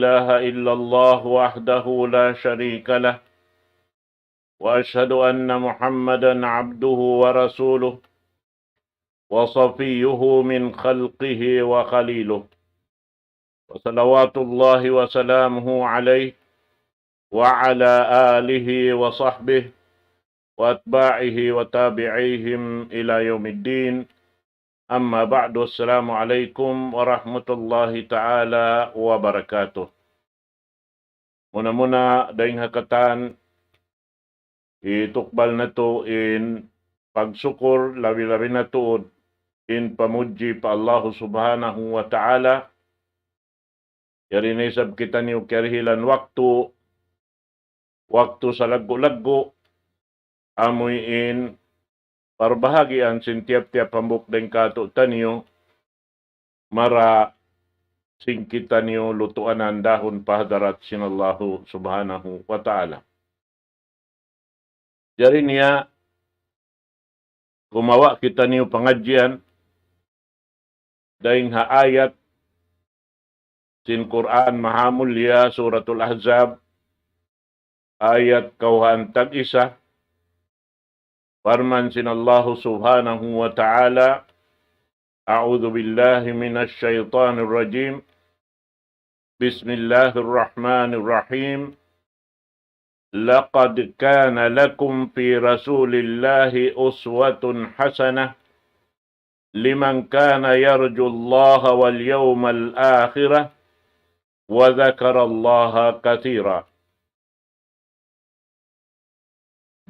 إله إلا الله وحده لا شريك له وأشهد أن محمدا عبده ورسوله وصفيه من خلقه وخليله وصلوات الله وسلامه عليه وعلى آله وصحبه وأتباعه وتابعيهم إلى يوم الدين. Amma ba'du, assalamualaikum warahmatullahi ta'ala wabarakatuh. Muna-muna, daing hakatan, itukbal na to in pagsukur, labi-labi na tuod, in pamuji pa Allah subhanahu wa ta'ala. Yarinisab kita niyo karihilan waktu sa lagu-lagu, amoy in parbahagian sin tiap-tiap pambuk deng kato tanyo mara singkita niyo lutuanan dahon pahadarat sinallahu subhanahu wa ta'ala. Jadi niya gumawa kita niyo pengajian daing ayat sin Quran mahamulya suratul Ahzab ayat kauhan tag-isa. Farman sinallahu subhanahu wa ta'ala, A'udhu billahi minas syaitanir rajim, Bismillahirrahmanirrahim, Laqad kana lakum fi rasulillahi uswatun hasanah, liman kana yarjullaha wal yawmal akhirah, wa dzakarallaha katsira.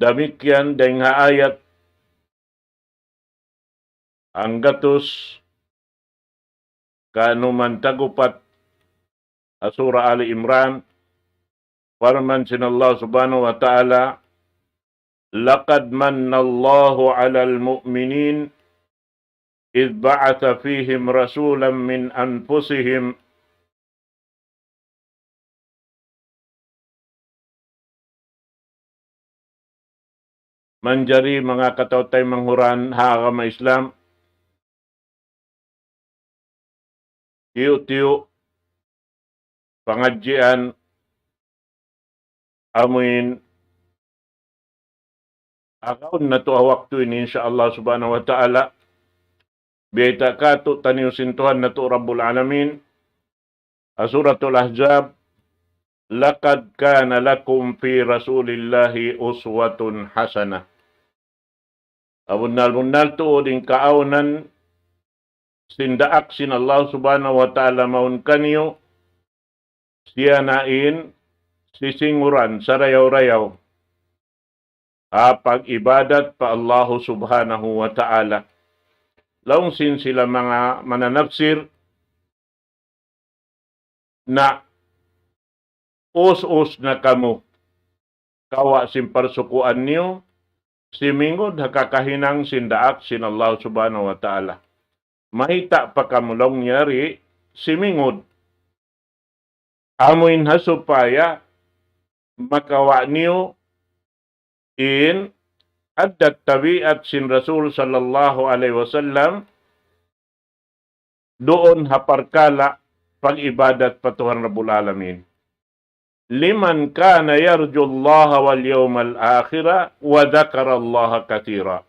Demikian dengan ayat anggatus kanuman tagupat surah Ali Imran, farman sinallahu subhanahu wa ta'ala, Laqad mannallahu 'alal mu'minin idh ba'atha fihim rasulan min anfusihim manjari mga katautay manghuran hakama Islam. Tiyo-tiyo pengajian amuin akaun na to waktu ini insyaallah subhanahu wa ta'ala. Biyaita kato taniyo sintuhan na to Rabbul Alamin. Suratul Ahzab, Laqad kana lakum fi rasulillahi uswatun hasanah. Abunal-bunal to din kaaunan sindaak sin Allah subhanahu wa ta'ala maun kanyo siya nain sisinguran sa rayaw-rayaw pag ibadat pa Allah subhanahu wa ta'ala. Laong sin sila mga mananapsir na us-us na kamo kawa sin parsukuan niyo simingod hakakahinang sindaak sin Allah subhanahu wa ta'ala. Mahita pa kamulong nyari simingod. Amuin hasupaya makawa niyo in adat tabiat sin Rasul sallallahu alaihi wasallam doon haparkala pag-ibadat pa Tuhan Rabbul Alamin. Liman kana yarjullaha wal yawmal akhirah wa dzakarallaha katsira.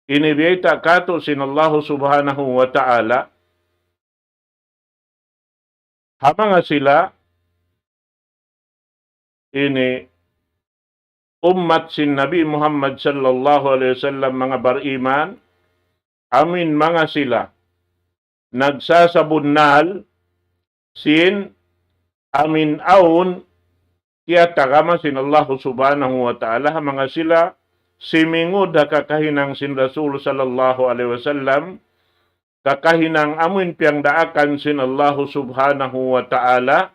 Inibiyata kato sinallahu subhanahu wa ta'ala hamanga sila ini ummat sin Nabi Muhammad sallallahu alaihi wasallam mga bariman amin mga sila nagsasabunal sin amin aun kiya tagama sin Allah subhanahu wa ta'ala mga sila simingod kakahinang sin Rasul sallallahu alaihi wasallam kakahinang amin piyang daakan sin Allah subhanahu wa ta'ala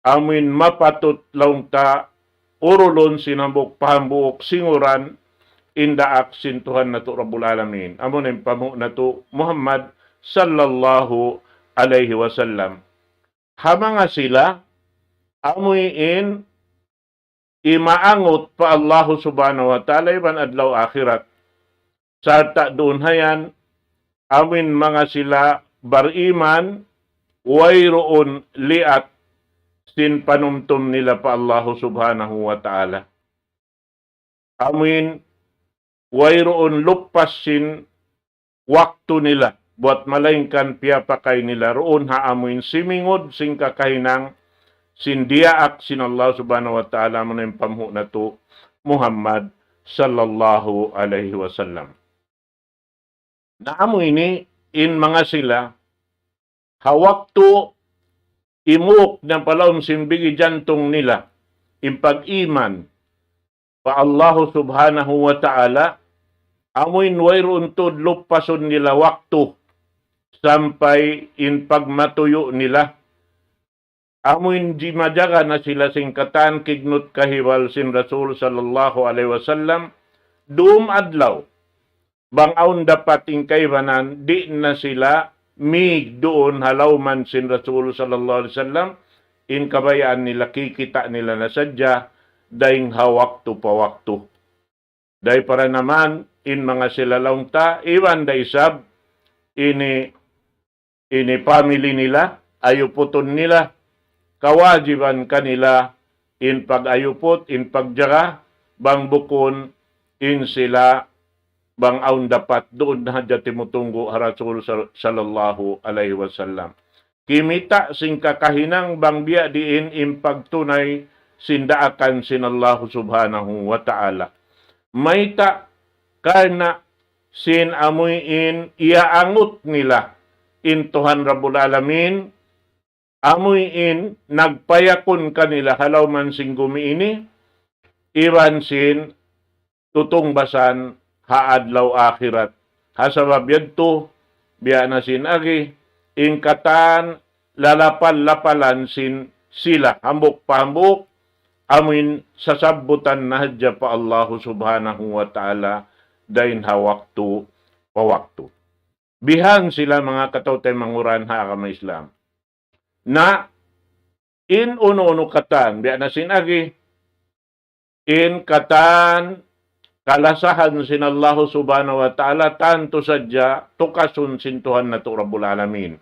amin mapatut laung ta urulon sinambok pahambuok singuran indaak sin Tuhan na to Rabbul Alamin. Amon ang pamu na to Muhammad sallallahu alaihi wasallam. Hamanga sila amuin imaangot pa Allah subhanahu wa ta'ala iban adlaw akhirat. Sarta doon hayan amin mga sila bariman wayroon liat sin panumtum nila pa Allah subhanahu wa ta'ala. Amin, wayroon lupas sin waktu nila, buat malaingkan piyapakay nila, roon haamuin simingod sing kakahinang sin diaak sin Allah subhanahu wa ta'ala mo na yung pamhu na to Muhammad sallallahu alaihi wasallam. Naamoy ni in mga sila hawak to imuk ng palawm simbigi jantong nila impag-iman pa Allah subhanahu wa ta'ala amoy wayroon to lupason nila waktu sampai in pagmatuyo nila. Amoy di madyaga na sila singkatan kignut kahiwal sin Rasul sallallahu alaihi wasallam doom adlaw. Bangaon dapat ingkaywanan di na sila mig doon halawman sin Rasul sallallahu alaihi wasallam in kabayaan nila kikita nila na sadya daing hawakto pa wakto. Day para naman in mga sila launta iwan day sab ini family nila ayuputon nila kawajiban kanila in pag-ayupot, in pagjaga, bang bukon, in sila, bang aun dapat doon na dati mutunggo Rasul sallallahu alaihi wasallam. Kimita sing kakahinang bang biya diin in pagtunay sindaakan sin Allah subhanahu wa ta'ala. Mayta karna sin amuyin iaangot nila in Tuhan Rabbul Alamin amuyin nagpayakon kanila halaw man sing gumiini iwan sin tutungbasan haadlaw akhirat hasabab yadto biya na sin agi ingkatan lalapal-lapalan sin sila hambok pahambok amin sasabutan na hadya pa Allah subhanahu wa ta'ala dain hawaktu pawaktu bihang sila mga katawtay manguran hakama Islam na in uno-uno katan, biya na sinagi, in katan kalasahan sin Allah subhanahu wa ta'ala, tanto sadya, tukasun sintuhan na to Rabbul Alamin.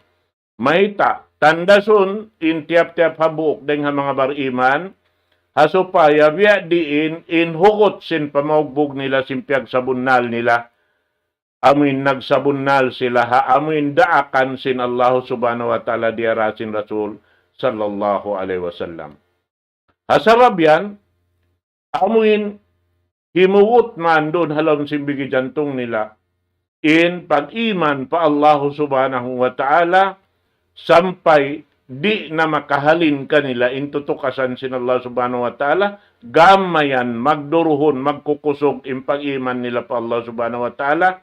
Mayta, tandasun, in tiap-tiap habuk, deng ha mga bariman, hasupaya, biya diin, in hukot sin pamagbog nila, simpyag sabunnal nila, amin nagsabunnal sila amin daakan sin Allah subhanahu wa ta'ala diarasin Rasul sallallahu alaihi wasallam. Hasarab yan, amin himuot man doon halom simbigi jantong nila in pag-iman pa Allah subhanahu wa ta'ala sampai di na makahalin kanila in tutukasan sin Allah subhanahu wa ta'ala gamayan magduruhon magkukusog in pag-iman nila pa Allah subhanahu wa ta'ala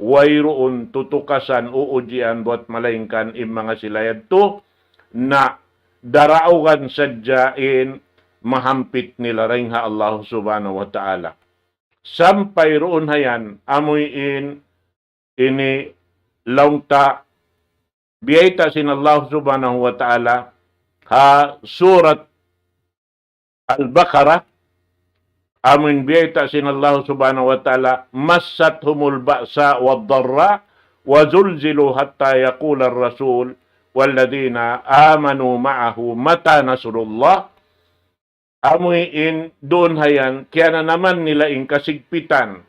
wayroon tutukasan uujian buat malaingkan in mga silayad to na daraugan sadyain mahampit nila rin ha Allah subhanahu wa ta'ala. Sampay roon hayan amoy ini launta biyayta sin Allah subhanahu wa ta'ala ha surat Al-Baqarah amin biyayta sin Allah subhanahu wa ta'ala massathumul ba'sa wad dharra wa zulzilu hatta yaqula ar-rasul walladhina amanu ma'ahu mata nasrullah amuin doon hayan kaya na naman nila in kasigpitan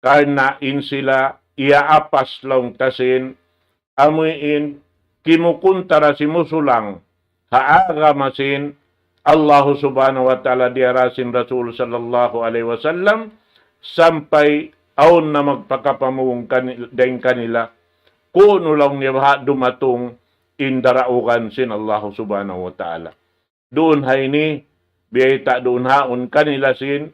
karna in sila iaapas long tasin amuin kimukuntara si musulang haaga masin Allah subhanahu wa ta'ala diarasin Rasul sallallahu alaihi wasallam sampai aun na magpakapamuong kanila kuno lang niya dumatong indaraukan sin Allah subhanahu wa ta'ala. Doon hay ni biyayta doon haon kanila sin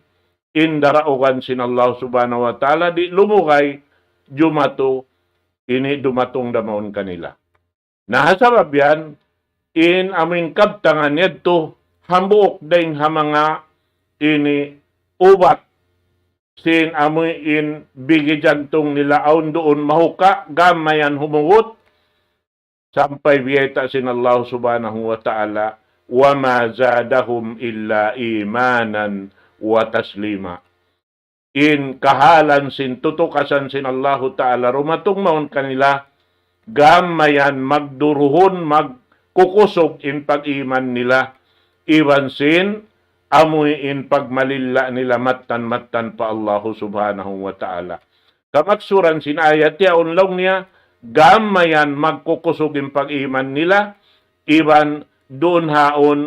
indaraukan sin Allah subhanahu wa ta'ala di lumukay jumato ini dumatong damaon kanila. Nahasabab yan in aming kabtangan yadto hambuk ding ha mga ini ubat sin amoy in bigijantong nila aun doon mahuka gamayan humungot sampai biyayta sin Allah subhanahu wa ta'ala wa ma zadahum illa imanan wa taslima in kahalan sin tutukasan sin Allah ta'ala rumatong maun kanila gamayan magduruhon kukusog in pag-iman nila, iwan sin, amoy in pagmalilla nila matan-matan pa Allah subhanahu wa ta'ala. Kamaksuran sinayat ya unlaw niya, gamayan magkukusog in pag-iman nila, iwan doon haon,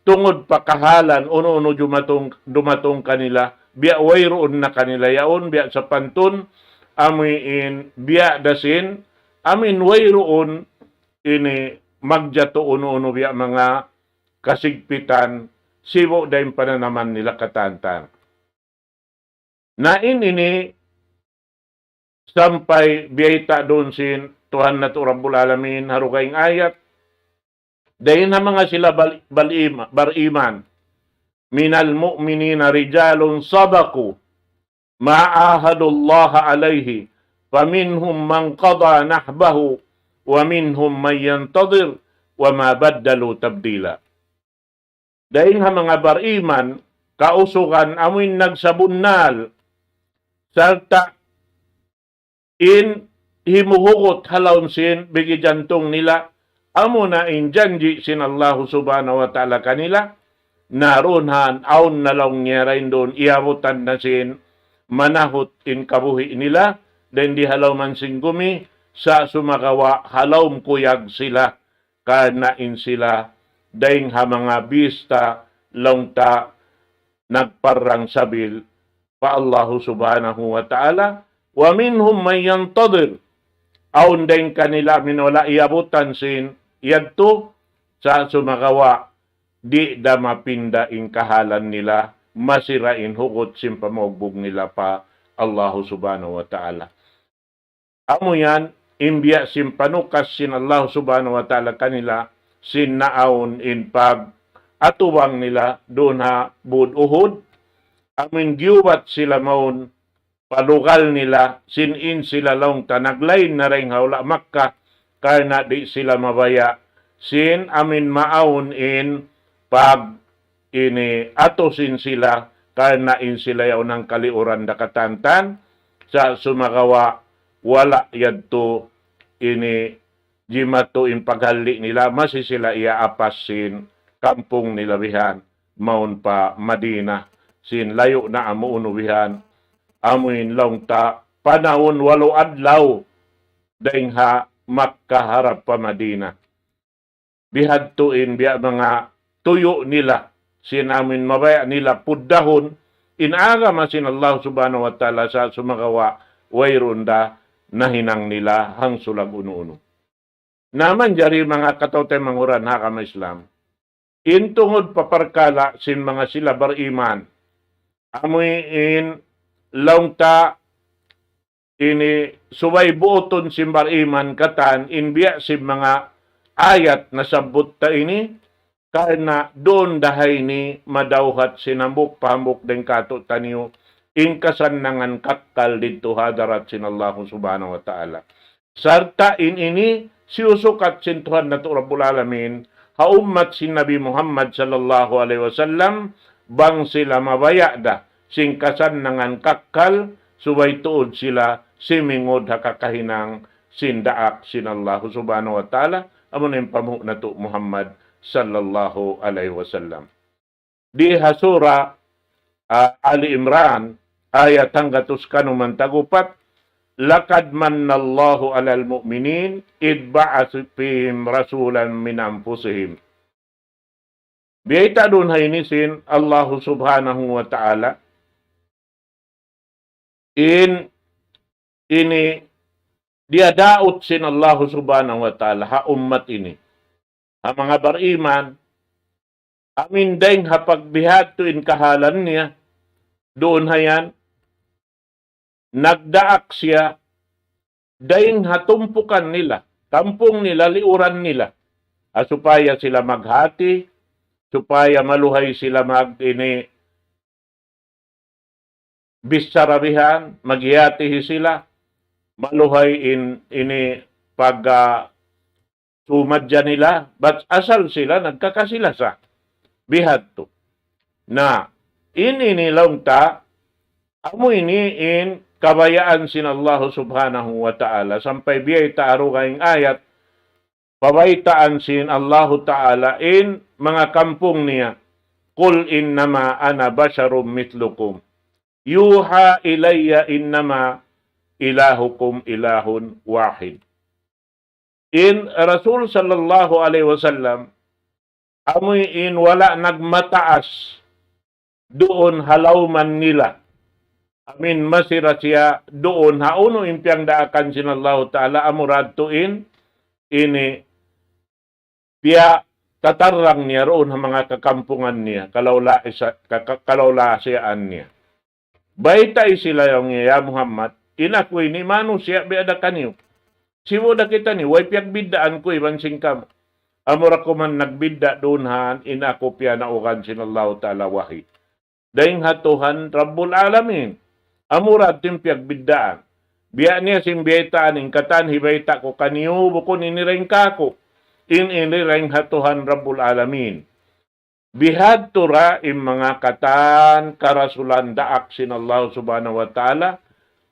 tungod pakahalan, uno-uno dumatong kanila, biya wayroon na kanila yaon, biya sa pantun, amin biya dasin, amin wayroon, ini magjato uno-uno biya mga kasigpitan, siwo dahil pananaman nila katantan. Nain ini, sampai biyayta doon sin Tuhan na Rabbul Alamin, harugaing ayat, dahil na mga sila bariman, minal mu'minina rijalun sabaku, ma'ahadullaha alayhi, faminhum man qada nahbahu, wa minhum man yantadir, wa ma baddalu tabdila. Dahil nga mga bariman, kausukan amin nagsabunnal, sarta in himuhukot halawin sin, bigi jantong nila, amo na in janji sin Allah subhanahu wa ta'ala kanila, narunhan, aun na lang ngerain doon, iabutan na sin, manahot in kabuhi nila, then di halaw man sin gumi, sa sumagawa, halawm kuyag sila, kanain sila, daing ha mga bista, longta, nagparang sabil, pa Allah subhanahu wa ta'ala, wa minhum may yantadir, aun daing kanila, minwala iabutan sin, yadto, sa sumagawa, di da mapinda in kahalan nila, masirain hukot sin pamogbog nila pa Allah subhanahu wa ta'ala. Amo yan, imbiya sin panukas sin Allah subhanahu wa ta'ala kanila, sin naawon in pag atubang nila doon ha buduhod, amin giubat sila maun, palugal nila, sinin sila long tanaglain na rin haula Makkah, karena di sila mabaya, sin amin maawon in pag ini atosin sila, karena in sila yaw ng kaliuran da katantan, sa sumagawa, wala yadto ini jimato in paghali nila, masi sila iaapas sin kampong nilabihan, maun pa Madina, sin layo na amo unubihan, amuin long ta, panahon walo adlaw, daing ha Makkah pa Madina. Bihadtuin biya mga tuyo nila, sinamin mabaya nila puddahon, inaga masin Allah subhanahu wa ta'ala sa sumagawa, wayron da, nahinang nila hang sulag uno-uno. Naman jari mga katautay manguran hakama Islam, intungod paparkala sin mga sila bariman, amoy in laungta, ini subay buoton sin bariman katan, inbiya sin mga ayat na sabot ta ini, karena doon dahay ni madawhat sinambuk pambuk den kato taniyo, ingkasan nangan kakkal dito hadarat sin Allah subhanahu wa ta'ala. Sarta in ini, siusukat sin Tuhan na Rabbul Alamin, haummat sin Nabi Muhammad sallallahu alaihi wasallam, bang sila mabaya da, singkasan nangan kakkal, subay tuod sila, simingod hakakahinang sindaak sin Allah subhanahu wa ta'ala, amon yung pamu na to Muhammad sallallahu alaihi wasallam. Di hasura Ali Imran, ayat hanggatus kanuman tagupat, lakad mannallahu alal mu'minin, idba'as fihim rasulan min anfusihim. Biyayta dun hainisin, Allah subhanahu wa ta'ala, ini dia daot sin Allah subhanahu wa ta'ala, ha ummat ini. Ha mga bariman, amin daing hapagbihat to in kahalan niya, doon hayan, nagdaak siya, daing hatumpukan nila, kampong nila, liuran nila, supaya sila maghati, supaya maluhay sila mag-ini, bisarabihan, magyatihi sila, maluhay ini pag sumadya nila, but asal sila nagkakasilasa. Bihat to. Na, inilong ta, amo in kabayaan sin Allah subhanahu wa ta'ala, sampay biyay ta arugaing ayat, pabaitaan sin Allahu Ta'ala in mga kampung niya, Qul innama ana basyarum mitlukum, yuha ilayya innama ilahukum ilahun wahid. In Rasul sallallahu alaihi wasallam, amoy in wala nagmataas doon halawman nila. Amin masira siya doon hauno impyang daakan sinallahu ta'ala amurad tuin ini piya tatarang niya roon ang mga kakampungan niya kalawla siyaan niya. Baitay sila yung niya Muhammad inakoy ni manu siya biada kanyo. Siwo da kita ni way piyak biddaan ko iban singkam. Amura ko man nagbidda doon han inako piya na ukan sinallahu ta'ala wahi. Daing hatuhan Rabbul Alamin. Amurad timpiag biddaan. Biya niya simbiyaitaan in katan hibayta ko kaniyo bukon inireng kako. Inireng hatuhan Rabbul Alamin. Bihad tura im mga katan karasulan daak sinallahu subhanahu wa ta'ala.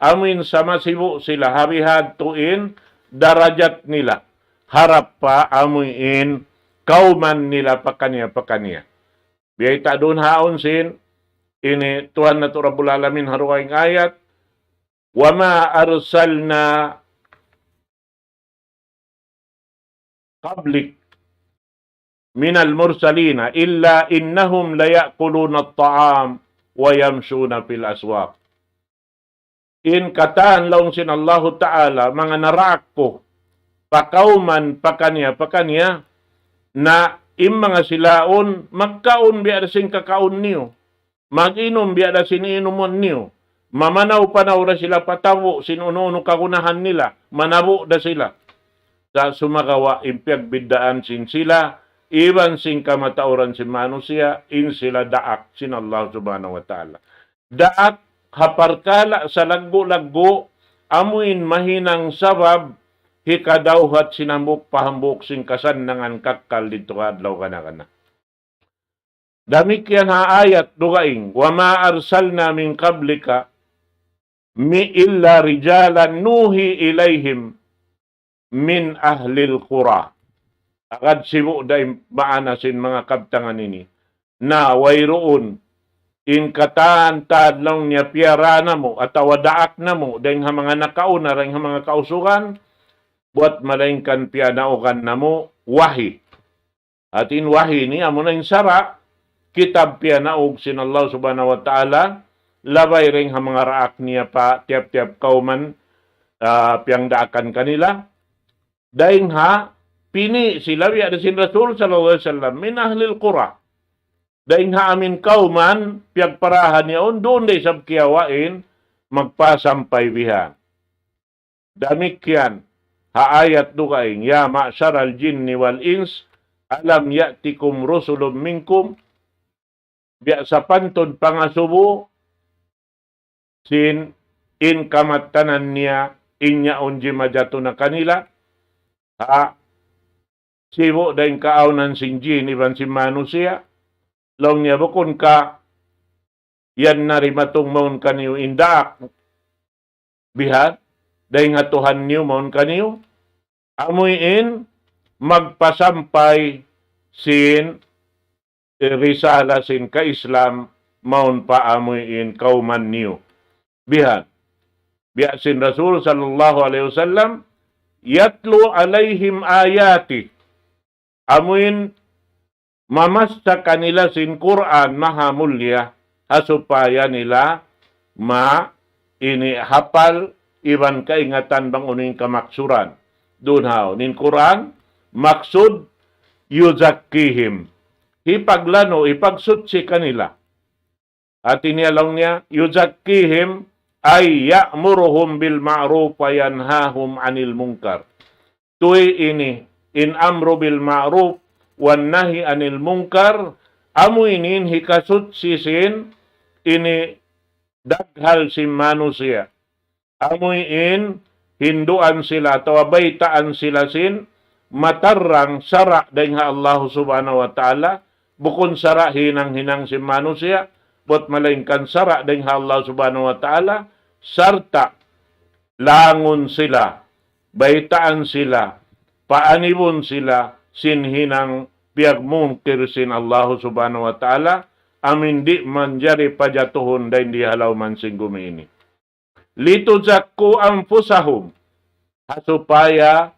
Amin sama sibu sila habihad tuin darajat nila. Harap pa amuin kauman nila pakanya. Biyayta doon haon sin ini Tuhan na to Rabbul Alamin haruaing ayat, وَمَا أَرْسَلْنَا قَبْلِكَ مِنَ الْمُرْسَلِينَ إِلَّا إِنَّهُمْ لَيَأْكُلُونَ الطَّعَامَ وَيَمْشُونَ فِي الْأَسْوَاقِ. In kataan laong sin Allahu Ta'ala, mga naraak ko, pakauman pakanya, na im mga silaon, magkaon biya sing kakaon niyo. Mag-inom biya da siniinumon niyo. Mamanaw-panaw na sila patawo, sinuno kagunahan nila. Manabo da sila. Sa sumagawa, impyag biddaan sin sila, iban sing kamatauran sin manusia, in sila daak sin Allah subhanahu wa ta'ala. Daak, haparkala sa laggo-laggo, amuin mahinang sabab, hikadawhat sinambok pahambok sing kasan nangan kakkal dito adlaw kana. Damik yan ha ayat dugaing, وَمَا أَرْسَلْنَا مِنْ قَبْلِكَ إِلَّا رِجَالًا نُوحِي إِلَيْهِمْ مِنْ أَهْلِ الْقُرَى. Agad sibu day maanasin mga kabtangan ini, na wayroon, in kataan tadlaw niya piyara na mo, at awadaak na mo, dahil mga nakauna, dahil mga kausukan, buat malaingkan piyanaukan na mo, wahi. At in wahi ni, amo na yung sara, kitab piyanaog sin Allah subhanahu wa ta'ala, labay ring ha mga raak niya pa, tiap-tiap kauman, piyang daakan kanila. Daing ha, pini sila, biya sin Rasul sallallahu alaihi wasallam, min ahlil qura. Daing ha amin kauman, piyag parahan niya, doon day sab kiyawain, magpasampay biha. Damikyan, haayat dukaing, ya ma'syaral jinni wal ins, alam ya'tikum rusulun minkum, biya sa pantod pangasubo, sin in kamatanan niya, inya unji majato na kanila, ha, sibo daing kaaunan sin jin, iban si manusia, long niya bukon ka, yan na rimatong maun kaniyo indaak, bihat, daing hatuhan niyo maun kaniyo, amuin, magpasampay sin risala sin ka-Islam maun paamuin kauman niyo. Bihat. Biya sin Rasul sallallahu alaihi wasallam yatlu alaihim ayati. Amuin mamasta kanila sin Quran maha mulya hasupaya nila ini hapal iban kaingatan bang uning kamaksuran. Doon hao nin Quran maksud yuzakkihim. Ipaglano, ipagsutsi kanila. At inialaw niya, yuzakkihim ay ya'muruhum bil ma'ruf wa yanhahum anil munkar. Tuy ini, in amru bil ma'ruf wa nahi anil munkar, amuinin hikasutsi sin, ini daghal si manusia. Amuin, hinduan sila, tawabaitaan sila sin, matarang sara dahil Allah subhanahu wa ta'ala, bukon sara hinang si manusia, buat malaingkan sara dahil Allah subhanahu wa ta'ala, sarta langon sila, baitaan sila, paanibon sila sinhinang biag mungkir sin Allah subhanahu wa ta'ala, amin di manjari pajatuhon da hindi halaw man sing gumini. Lituzakku anfusahum, supaya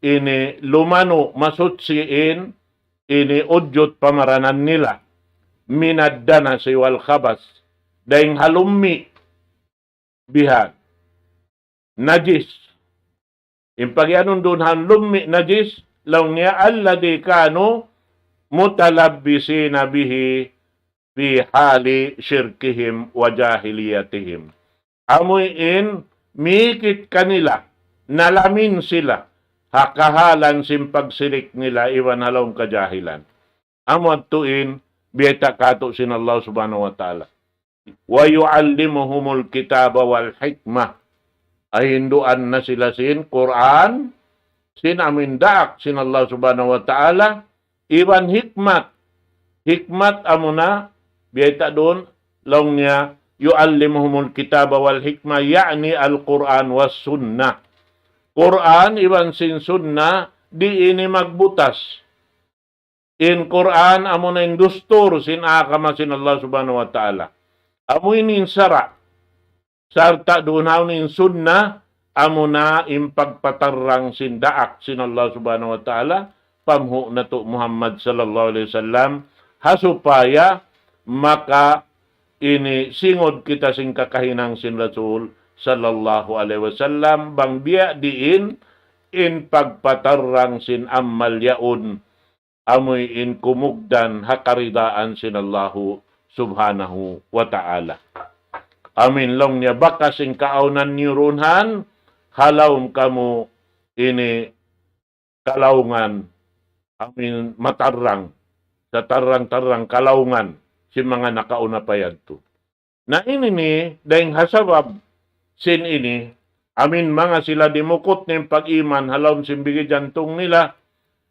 ini lumano masutsiin ini udyot pamaranan nila minad danasi wal khabas daing halummi bihan najis impagyanon dun halummi najis law niya alladhi kanu mutalabbisina bihi fi hali syirkihim wa jahiliyatihim. Amuin mikit kanila nalamin sila hakahalan simpagsilik nila iwan halong kajahilan. Amot tuin biyata kato sin Allah subhanahu wa ta'ala. Wa yu'allimuhumul kitaba wal hikmah. Ay hinduan na sila sin Quran, sin amindak sin Allah subhanahu wa ta'ala, iwan hikmat. Hikmat amuna biyata doon long niya yu'allimuhumul kitaba wal hikmah ya'ni al-Quran was sunnah. Quran iban sin sunnah di ini magbutas. In Quran amo na yung dustur sin akama sin Allah subhanahu wa ta'ala. Amo inin sara. Sarta doon haw nin sunnah amo na impagpatarang sin daak sin Allah subhanahu wa ta'ala. Pamhu na to Muhammad sallallahu alaihi wasallam. Hasupaya maka ini singod kita sing kakahinang sin Rasul sallallahu alaihi wasallam bang biya diin in pagpatarang sin ammal yaun amoy in kumugdan hakaridaan sin Allahu subhanahu wa ta'ala. Amin long niya baka sing kaaunan nirunhan halawm kamu ini kalaungan amin matarang sa tarang-tarang kalaungan si mga nakauna pa yan to. Na ini ni dahing hasabab sin ini, amin mga sila dimukot ng pag-iman, halawm simbigi jantong nila,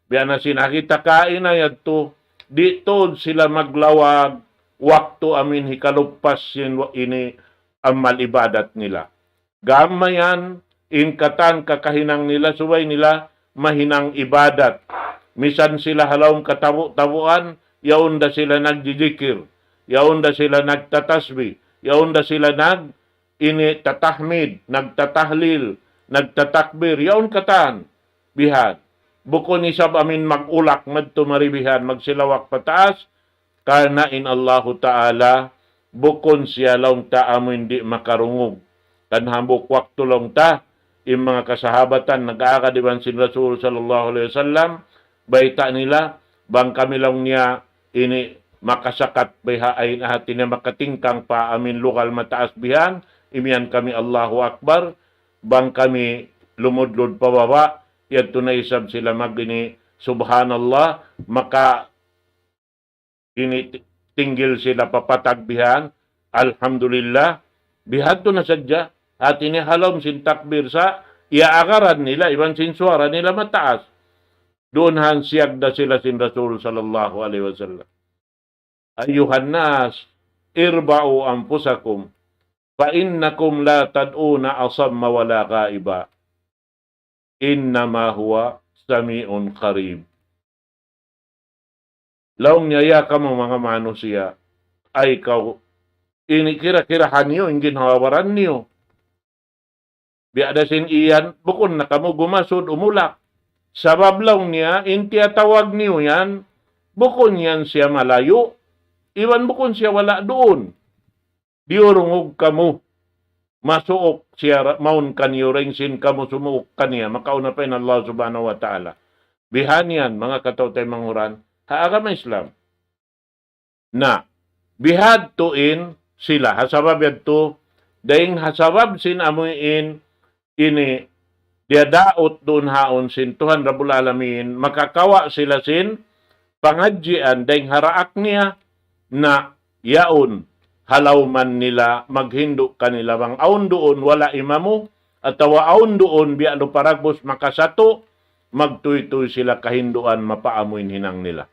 biya na sinakita kain na yato, dito sila maglawag, waktu amin hikalupas ini ang malibadat nila. Gamayan, inkatan kakahinang nila, suway nila, mahinang ibadat. Misan sila halawm katabu-tabuan, yaunda sila nagjijikir, yaunda sila nagtatasbi, yaunda sila ini tatahmid, nagtatahlil, nagtatakbir, yaon katan, bihan. Bukon isab amin magulak, madtumaribihan, magsilawak pataas, karena in Allahu Ta'ala, bukon siya long ta amin di makarungog. Tanhambok waktu long ta, yung mga kasahabatan, nag-aakadiban si Rasul sallallahu alaihi wasallam, baita nila, bang kami lang niya, ini makasakat biha ay hati na makatingkang pa amin lokal mataas bihan, imian kami Allahu Akbar, bang kami lumudlod pababa, yato na isab sila magini subhanallah, maka ini tinggil sila papatagbihan, alhamdulillah, bihan to na sadya, at ini halom sin takbir sa iaakaran nila, iban sin suara nila mataas. Doon hansiyagda sila sin Rasul sallallahu alaihi wasallam. Ayuhan nas, irba'u anfusakum, fa innakum la tad'una asamma wala ghaiba. Innama huwa sami'un qarib. Laong nyaya ka mo mga manusia, ay kau ini kira-kirahan niyo, ingin hawaran niyo. Biada sin iyan, bukon na kamo gumasod umulak. Sabab lang niya, intiya tawag niyo yan, bukon yan siya malayo. Iwan bukon siya wala doon. Diurungog kamo. Masuok siya, maun kanyo, ringsin kamo, sumuok kaniya. Makauna pa in Allah subhanahu wa ta'ala. Bihan yan, mga kataw tayo manghuran, haagama Islam. Na, bihad tuin sila, hasabab yato, dahing hasabab sin amuin, ini, diadaot doon haon sin Tuhan Rabbul Alamin, makakawa sila sin pangadjian, dahing haraak niya, na yaon halawman nila maghindo kanila bang aun doon wala imamu at aun doon bialo paragbos makasato magtuy-tuy sila kahinduan mapaamuin hinang nila.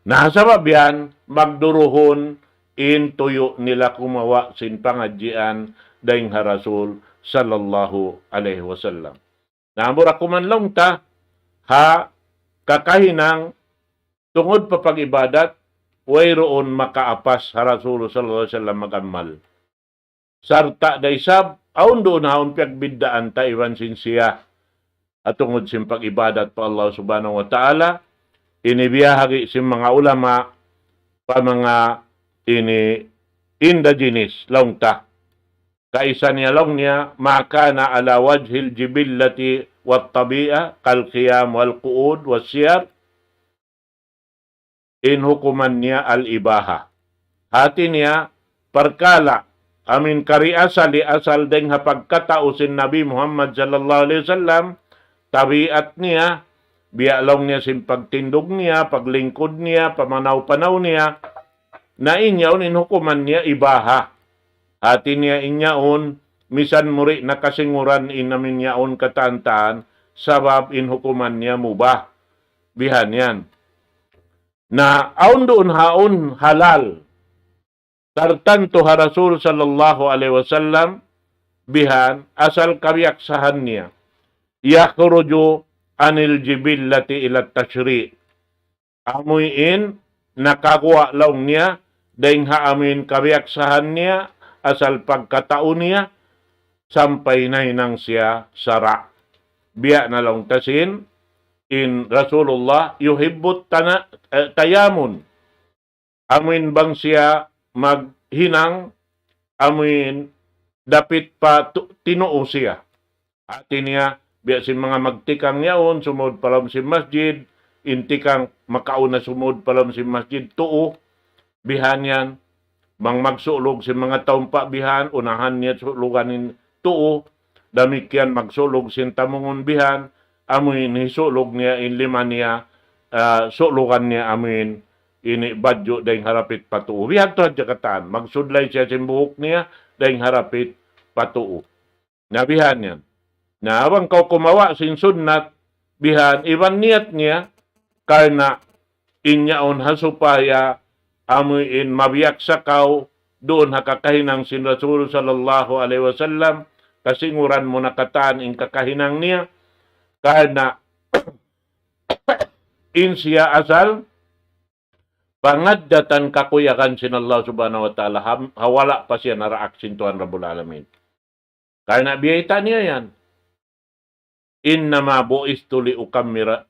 Nasabab yan magduruhon in tuyo nila kumawa sin pangadjian daing harasul sallallahu alaihi wasallam. Namura kumanlong ta ha kakahinang tungod pa pag-ibadat, wayroon makaapas ha Rasul sallallahu alaihi wasallam magamal. Sarta da isab, aun doon haon piagbidaan ta iwan sinsiya at tungod sim pag-ibadat pa Allah subhanahu wa ta'ala, inibiyahagi sim mga ulama pa mga ini indigenous long ta. Kaisa niya long niya, maka na ala wajhil jibillati wat tabi'a kal qiyam wal qu'ud was siyar in hukuman niya al ibaha. Hati niya perkala amin kari asal di asal deng hapagkatausin Nabi Muhammad sallallahu alaihi wasallam tabiat niya bialong niya sim pagtindog niya, paglingkod niya, pamanaw-panaw niya, na inyaon inhukuman niya ibaha. Hati niya inyaon, misan muri nakasinguran inamin niyaon katantaan, sabab inhukuman niya mubah. Bihan yan. Na aun doon haon halal. Tartanto ha Rasul sallallahu alaihi wasallam, bihan asal kabiyaksahan niya. Yakhruju anil jibillati ila tashri. Amuin nakagwa laong niya dahil haamin kabiyaksahan niya asal pagkataon niya sampay na inang siya sara. Biya na laong tasin in Rasulullah yuhibbut tayamun. Amuin bang siya maghinang amuin dapit pa tinuo siya. Ati niya biya si mga magtikang yaon, sumod palam si masjid, intikang makauna sumod palam si masjid, tuo, bihan yan, magsulog si mga taumpa bihan, unahan niya suluganin tuo, damikyan magsulog sin tamungon bihan, amin hisulog niya, inlima niya, sulugan niya amin, ini badyo dahing harapit patuo. Bihan to at jakatan, magsudlay siya sin buhok niya, dahing harapit patuo. Nabihan yan. Na awang kau kumawa sin sunnat, bihan, iban niyat niya, karena inyaon hasupaya amuin mabiyak sa kau, doon hakakahinang sin Rasul sallallahu alaihi wasallam, kasinguran mo nakataan in kakahinang niya, karena in siya asal, pangaddatan kakuyakan sin Allah subhanahu wa ta'ala, hawala pa siya naraaksin Tuhan Rabbul Alamin. Karena biyayta niya yan. Innama bu'istu liukammila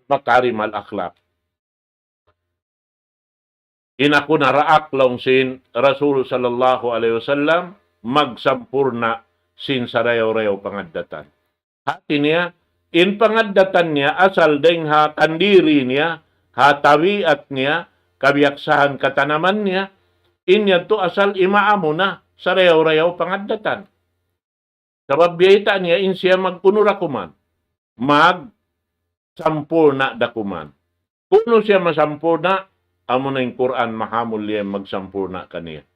makarimal akhlaq. Inaku naraak long sin Rasul sallallahu alaihi wasallam magsampurna sin sarayaw-rayaw pangaddatan. Hati niya, in pangaddatan niya asal deng ha kandiri niya, ha tabiat niya, kabiyaksahan katanaman niya, inya to asal imaamo na sarayaw-rayaw pangaddatan. Sabab biyayta niya, in siya magpunura kuman. Magsampurna dakuman. Kuno siya masampurna, amo na yung Quran mahamul niya magsampurna kaniya.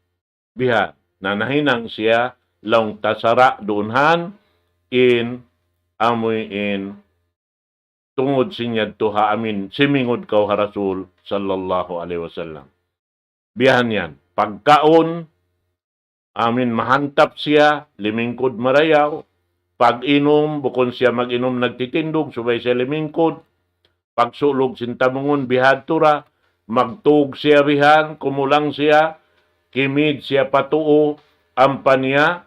Biha, nanahinang siya, laong tasara doonhan, in, amoy in, tungod sinyad tuha, amin, simingod kau ha Rasul, sallallahu alaihi wasallam. Bihan yan, pagkaon, amin mahantap siya, limingkod marayaw, pag-inom, bukon siya mag-inom nagtitindog, subay siya limingkod, pagsulog sintamungon bihadtura, magtug siya bihan, kumulang siya, kimid siya patuo, ampan niya,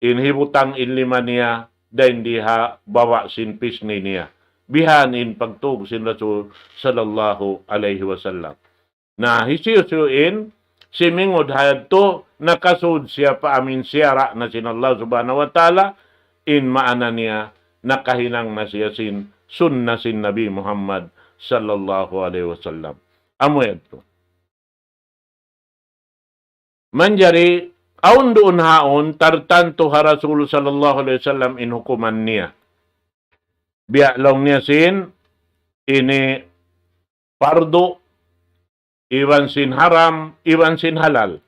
inhibutang inlima niya, dahil di ha bawa sin pisni niya. Bihanin pagtug sin Rasul sallallahu alaihi wasallam. Na hisiyusuin, simingod hayadto, nakasud siya pa amin siyara na sin Allah subhanahu wa ta'ala, in maana niya, nakahinang na siya sin sunna sin Nabi Muhammad sallallahu alaihi wasallam. Amo yadto. Manjari, aun doon haon, tartanto ha Rasul sallallahu alaihi wasallam in hukuman niya. Biya long niya sin, ini pardo, iwan sin haram, iwan sin halal.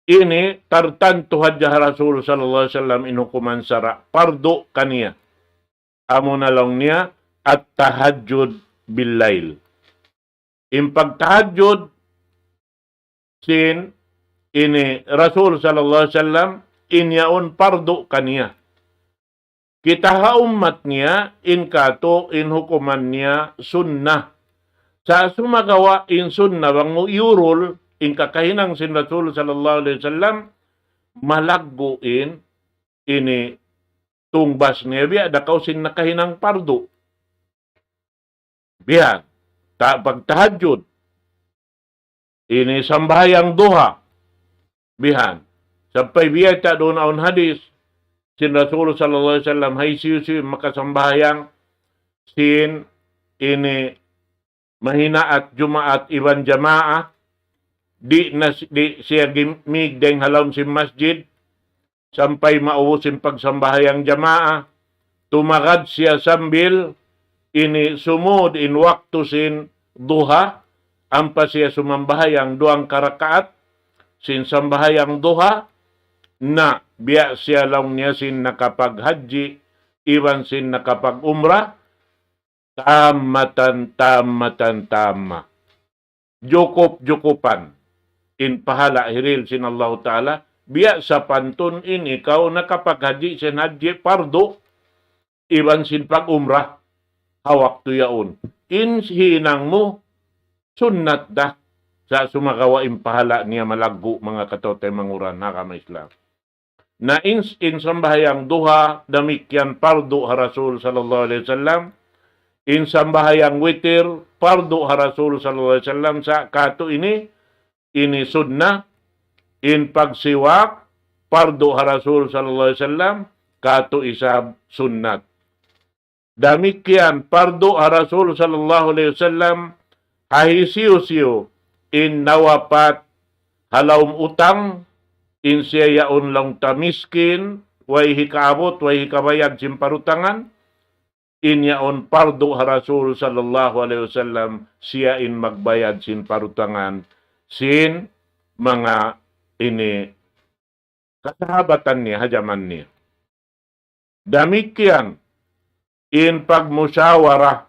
Ini tartanto hadya Rasul sallallahu alaihi wasallam inukuman sara pardo kaniya. Amo na lang niya at tahajjud billail. Impag tahajjud sin ini Rasul sallallahu alaihi wasallam inyaon pardo kaniya. Kita ha umat niya, in kato, in hukuman niya, sunnah. Sa sumagawa in sunnah, bang mo iurol, in kakahinang sin Rasul sallallahu alaihi wasallam, malagguin, ini tungbas niya, biya, dakaw sin nakahinang pardo. Biya, pagtahajud, ini sambayang duha, bihan. Sampai biya ta doon aun hadis, sin Rasul sallallahu alaihi wasallam hay siyo makasambayang sin ini mahina at Jumaat iban jamaah di siya gimig deng halom si masjid sampai mausin pagsambahayang jamaah tumagad siya sambil ini sumud in waktu sin duha ampa siya sumambahayang duang karakaat sin sambahayang duha na biya siya lang niya sin nakapag-haji, iwan sin nakapag-umrah, tamatan. Jukupan. In pahala hiril sin Allah Ta'ala, biya sa pantun in ikaw nakapag-haji sin haji pardo, iwan sin pag-umrah, hawak tuyaon. In hinang mo, sunnat dah sa sumagawa impahala niya malaggo mga katote manguran nakama Islam. Na in sambahayang duha damikyan pardo ha Rasul sallallahu alaihi wasallam, in sambahayang witir pardo ha Rasul sallallahu alaihi wasallam sa kato ini sunnah, in pagsiwak pardo ha Rasul sallallahu alaihi wasallam kato isab sunnat. Damikyan pardo ha Rasul sallallahu alaihi wasallam hahisiyo-siyo in nawapat halawm utang in siya yaon lang tamiskin, way hikaabot, way hikabayad sin parutangan, in yaon pardo ha Rasul sallallahu alaihi wasallam siya in magbayad sin parutangan sin mga ini kasahabatan niya, hajaman niya. Damikyan in pagmusyawarah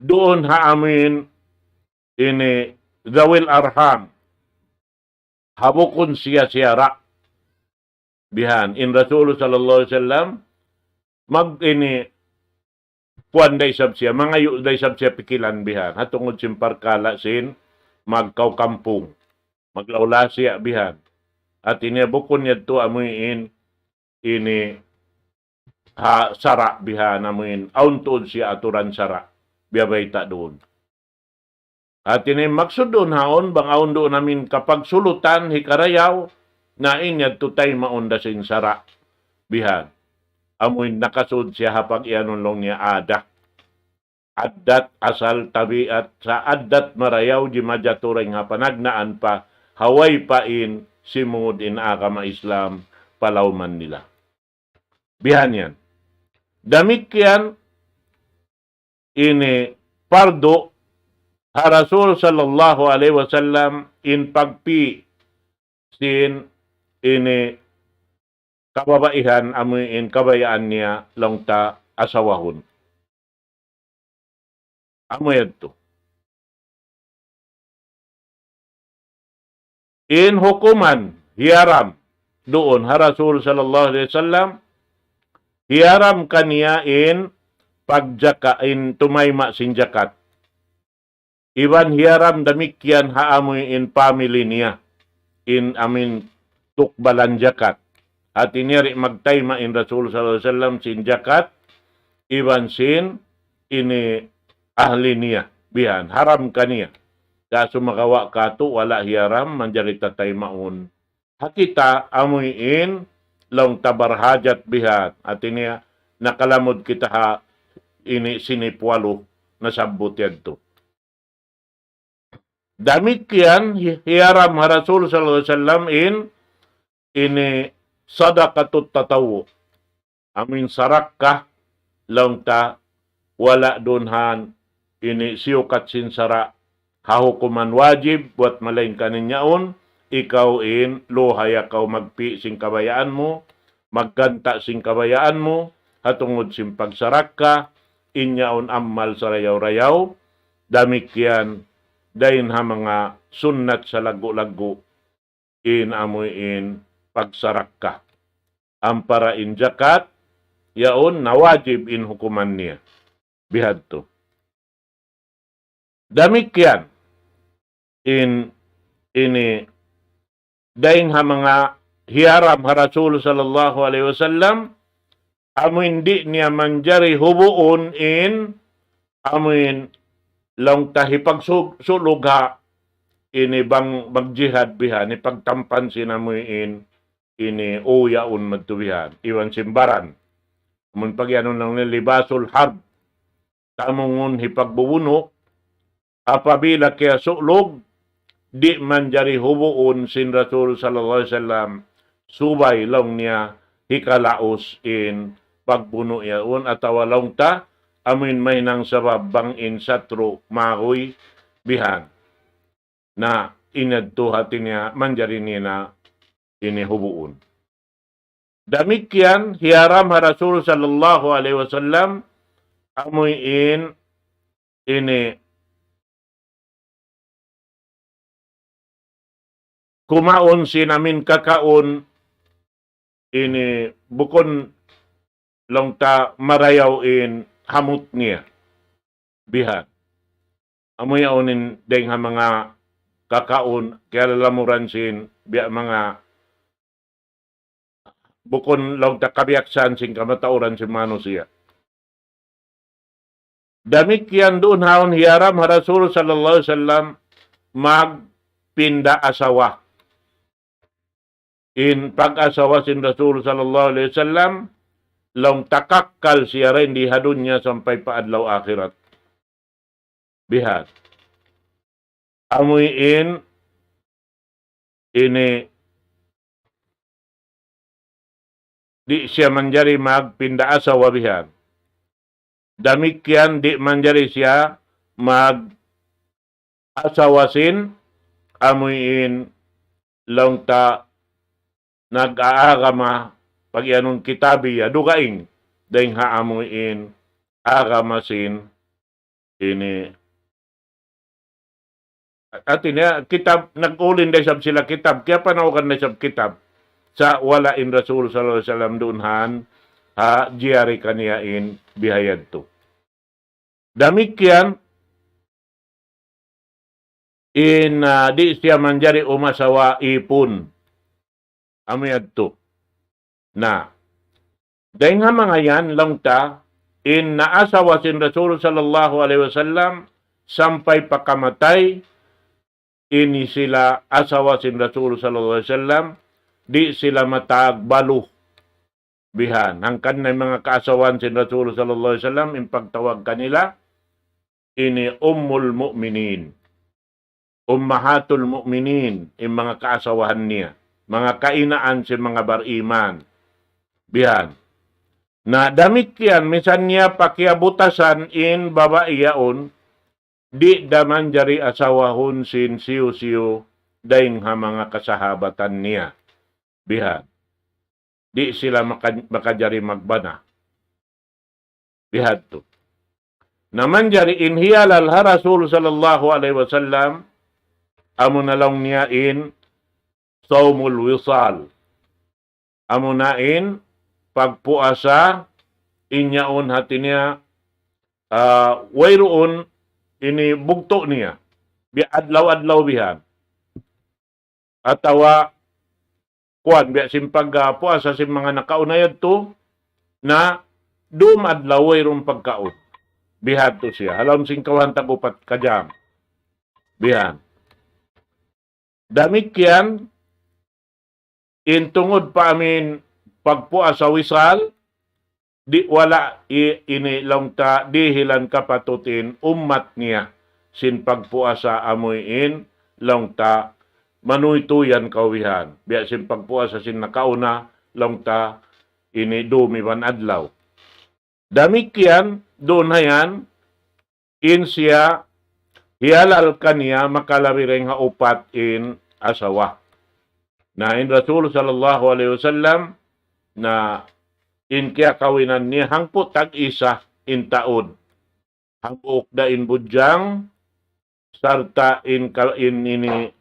doon ha amin ini zawil arham habukun siya ra bihan in Rasul sallallahu alaihi wasallam mag ini kuan day sab siya mangayo day sab siya pikilan bihan hatungod simparkala sin magkaw kampung maglawla siya bihan at ini bukon yadto amuin ini ha sara bihan amuin aun tuod siya aturan sara biyabay ta doon. At ini maksud doon haon, bang aon doon namin kapag sulutan, hikarayaw, na inyad tutay maunda sin sara. Bihan. Amoy nakasud siya hapag iyanon long niya ada. Adat asal tabiat sa adat marayaw di majaturing nga panagnaan pa, haway pain simud in agama Islam palawman nila. Bihan yan. Damikyan ini pardo ha Rasul sallallahu alaihi wasallam in pagpi sin ini kababaihan amoy in kabayaan niya long ta asawahon. Amoy ito. In hukuman hiyaram doon ha Rasul sallallahu alaihi wasallam hiyaram kaniya in pagjaka in tumayma sin jakat. Iwan hiyaram damikyan haamoy in family niya. In amin tukbalan jakat. At iniri magtayma in Rasul sallallahu alaihi wasallam sin jakat. Iwan sin ini ahli niya. Bihan, haram kaniya. Kaso makawa kato, wala hiyaram, manjarita tay maun. Hakita amoy in long tabarhajat bihan. At ini nakalamod kita ha ini sinipwalo na sabot yadto. Damikyan hiyaram ha Rasul sallallahu alaihi wasallam in ini sadaqatut tatawu. Amin sarak ka lang ta wala donhan ini siyukat sin sara hahukuman wajib buat malain kaninyaon ikaw in lohaya kaw magpi sing kabayaan mo magganta sing kabayaan mo hatungod sing pagsarak ka inyaon ammal sa rayaw-rayaw damikyan dahin ha mga sunnat sa lago-lago in amoy in pagsarak ka. Ang parain zakat, yaon nawajib in hukuman niya. Bihad to. Damikyan ini daing ha mga hiyaram ha Rasul sallallahu alaihi wasallam amo hindi niya manjari hubuon amin lang tahipagsulog ha ini bang magjihad bihan ni pagtampan sinamuin ini uyaon madtubihan iwan simbaran mun pagyanon ng libasul harb tamungon hipagbubuno apabila kaya sulog di manjari hubuon sin Rasul sallallahu alaihi wasallam subay lang niya hikalaos in pagbuno yaon atawa lang ta amin may nang sabab bang in satro mahoy bihan na inadto hati niya manjari niya na inihubuon. Damikyan hiyaram ha Rasul sallallahu alaihi wasallam amoy ini kumaon sinamin kakaon ini bukon lang ta marayaw hamut niya bihan. Amoy yaonin deng ha mga kakaon kaya lamuran sin biya mga bukon lang ta kabiaksan sin kamatauran si manusia. Damikyan doon haon hiyaram ha Rasul sallallahu alaihi wasallam magpinda asawa. In pag-asawa sin Rasul sallallahu alaihi wasallam long takakkal siya rin di hadun niya sampai paadlaw akhirat. Bihad. Amoy ini di siya manjari magpinda asawa bihan. Damikyan di manjari siya mag-asawasin amoy long ta nag-aagama pag yanong kitabi dugaing dahil haamuin agamasin ini at niya kitab nag-ulin na sila kitab kaya panawagan na sab kitab sa wala in Rasul sallallahu alaihi wasallam doonhan ha jiyari kaniya in bihayad to. Damikyan di siya manjari umasawa ipon amiyad to. Na, dahil nga mga yan, lang ta, naasawa sin Rasul sallallahu alaihi wasallam, sampay pakamatay, ini sila asawa sin Rasul sallallahu alaihi wasallam, di sila matagbalo bihan. Hangkan na mga kaasawan sin Rasul sallallahu alaihi wasallam, impagtawag kanila, ini ummul mu'minin, ummahatul mu'minin, mga kaasawahan niya. Mga kainaan si mga bariman. Bihan. Na damit yan, misan niya pakiabutasan in babaiyaon, di daman jari asawahon sin siyo-siyo daing ha mga kasahabatan niya. Bihan. Di sila makajari magbana. Bihad to. Naman jari in hiyalal ha Rasul sallallahu alaihi wasallam, amo na lang niya saumul wisal. Amunain, pagpuasa, inyaon hati niya, wayroon, ini bugto niya. Adlaw-adlaw bihan. Atawa, kuan, biya simpag puasa sim mga nakaunayad to, na dumadlaw wayroon pagkaon. Bihad to siya. Halam sing kawan tagupat kajam. Bihan. Damikyan, intungod pa amin pagpuasa wisal, di wala ini lang ta dihilan kapatutin ummat niya sin pagpuasa amuin lang ta manuytuyan kawihan. Biya sin pagpuasa sin nakauna lang ta ini dumiban adlaw. Damikyan doon na yan siya hialal kaniya makalabireng ha upat in asawa. Na in Rasul sallallahu alaihi wasallam na in kaya kawinan ni hangpo tag-isa in taod. Hangpok da in budyang sarta in ini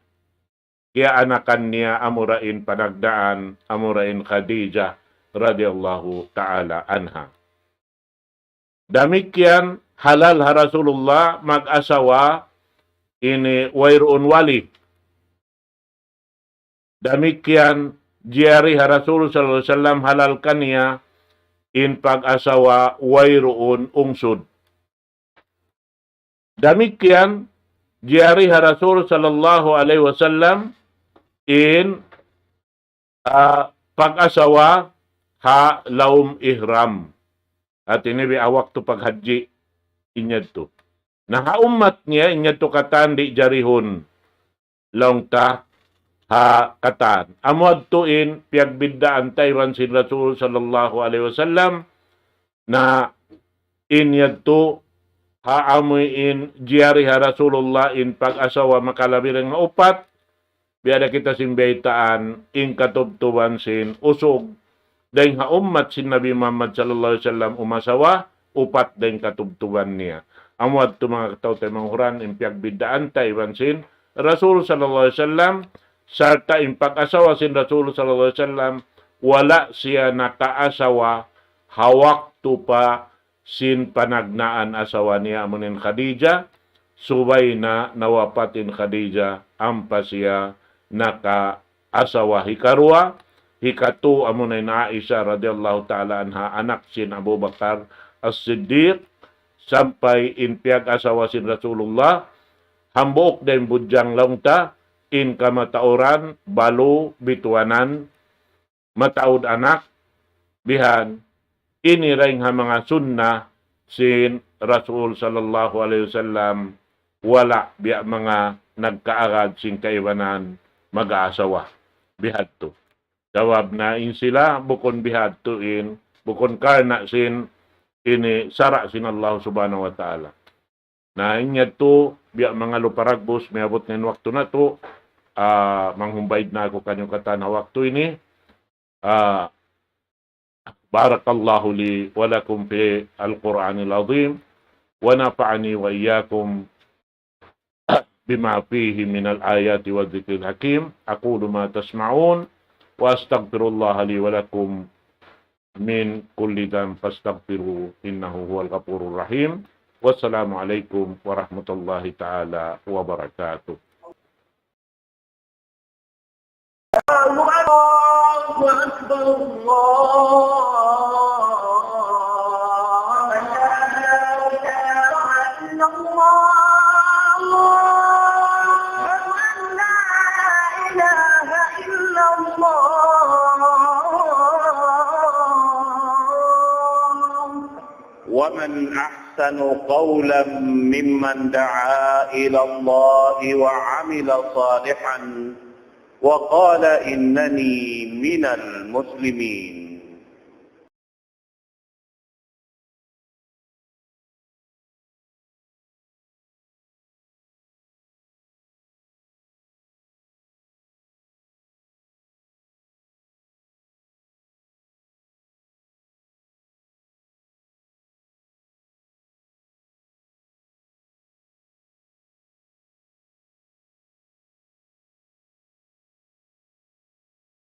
kaya anakan niya amurain panagdaan, amurain Khadijah radhiyallahu ta'ala anha. Demikian halal ha Rasulullah mag-asawa ini wayroon wali. Demikian jari ha Rasul sallallahu alaihi wasallam halal kaniya in pag-asawa wayroon ungsod. Demikian jari ha Rasul sallallahu alaihi wasallam in pag-asawa ha laum ihram. At ini waktu paghaji inyad to. Nahaumat niya inyad to katan di jarihon long ta ha katan. Amod tuin piagbidaan taywan si Rasul sallallahu alaihi wasallam na inyad to ha amuin jari ha Rasulullah in pag-asawa makalabirang upat biada kita simbaitaan in katubtuban sin usog dahil ha ummat sin Nabi Muhammad sallallahu alaihi wasallam umasawa upat dahil katubtuban niya. Amwad to mga kataw tayo manghuran impiag bidaan taywan sin Rasul sallallahu alaihi wasallam sarta impag asawa sin Rasul sallallahu alaihi wasallam wala siya nakaasawa hawak to pa sin panagnaan asawa niya amunin Khadijah subay na nawapatin Khadijah ampa siya nakaasawa hikarwa hikatu amunay na Aisha radhiyallahu ta'ala anha anak sin Abu Bakar As-Siddiq sampai in piag asawa sin Rasulullah hambok den budyang langta in kamatauran balo bituanan mataud anak bihan ini ring ha mga sunnah sin Rasul sallallahu alaihi wasallam wala biya mga nagkaagad sin kaiwanan mag-aasawa bihad to. Jawab na in sila bukon bihad to in bukon karna sin ini sara sin Allah subhanahu wa ta'ala. Na inyad to biya mga luparagbos may abot ngayon waktu na to manghumbaid na ako kanyang kata na waktu ini. Barakallahu li wa lakum fi al-Qur'anil azim wa nafa'ani wa iyyakum bima fihi min al-ayati wa dhikril hakim. Aqulu ma tasma'un wa astaghfirullah li wa lakum min kulli dhanbin fastaghfiruhu innahu huwal ghafurur rahim. Wassalamu alaikum warahmatullahi ta'ala wabarakatuh. Allahu Akbar, ومن أحسن قولا ممن دعا إلى الله وعمل صالحا وقال إنني من المسلمين.